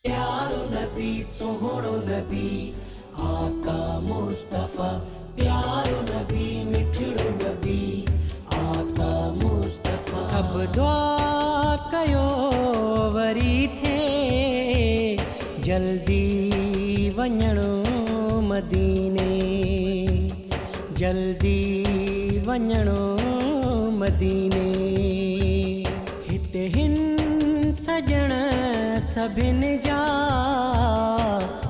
प्यारो नबी सोहणो नबी आका मुस्तफा। प्यारो नबी मिठड़ो नबी आका मुस्तफा। सब दुआ कयो वरी थे जल्दी वञणो मदीने, जल्दी वञणो मदीने। हिते हिन सजण सभिन जा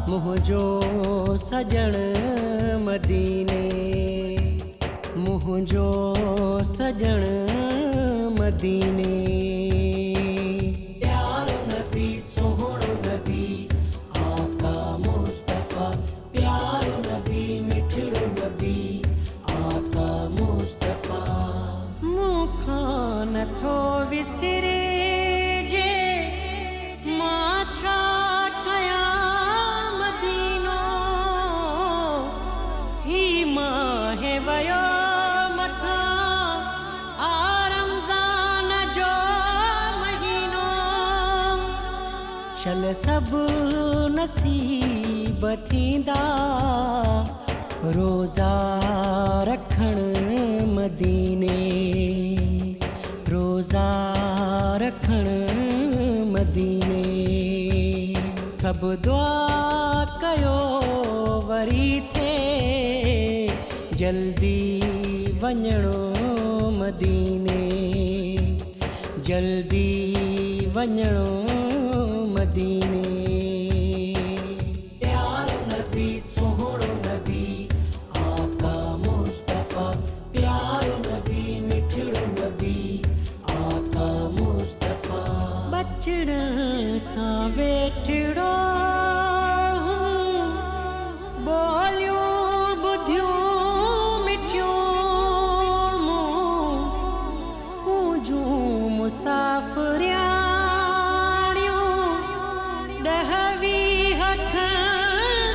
मुंहिंजो सजण मदीने, मुंहिंजो सजण मदीने। प्यारो नबी सोहणो नबी आका मुस्तफा। प्यारो नबी मिठड़ो नबी आका मुस्तफा। मूंखां नथो विसरे जे मां छा कयां मदीनो। ही माहे वयो मथां आ रमज़ान जो महीनो। शल सब नसीब थींदा रोज़ा रखण मदीने, रोज़ा रखण मदीने। सब दुआ कयो वरी थे जल्दी वञणो मदीने, जल्दी वञणो मदीने। प्यारो नबी सोहणो नबी आका मुस्तफा। प्यारो नबी मिठड़ो नबी आका मुस्तफा। बचड़ सां वेठड़ो बोलियूं ॿुधियूं मिठियूं पूजूं मुसाफ़िरियाणियूं। ॾह वीह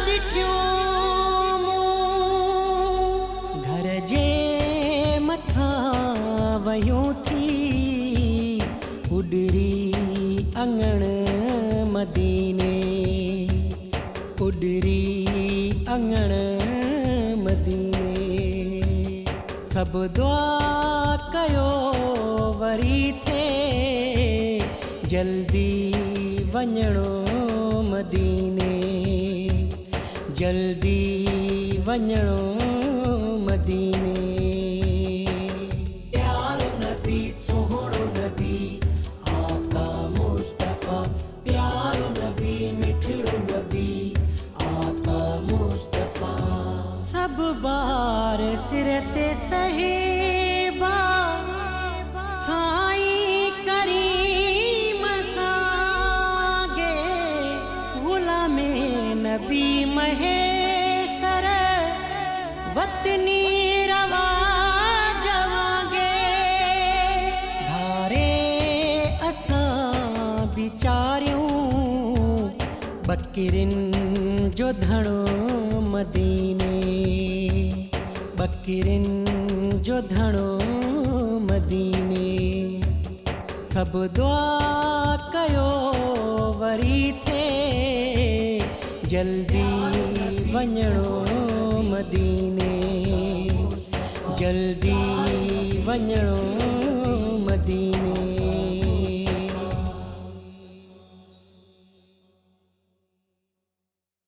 ॾिठियूं घर जे मथां वयूं थी उडरी अंगण मदीने, उडरी अंगण मदीने। सब दुआ कयो वरी थे जल्दी वञणो मदीने, जल्दी वञणो मदीने। प्यारो नबी सोहणो नबी आका मुस्तफा। प्यारो नबी मिठड़ो नबी आका मुस्तफा। सब बार सिर ते सहेबा साईं करीम सागे। गुलामे नबी महेसर वतनी रवा जवागे। धारे असां बिचारियूं बकिरिन जो धणो मदीने, बकिरिन जो धणो मदीने। सब दुआ कयो वरी थे जल्दी वञणो मदीने, जल्दी वञणो मदीने।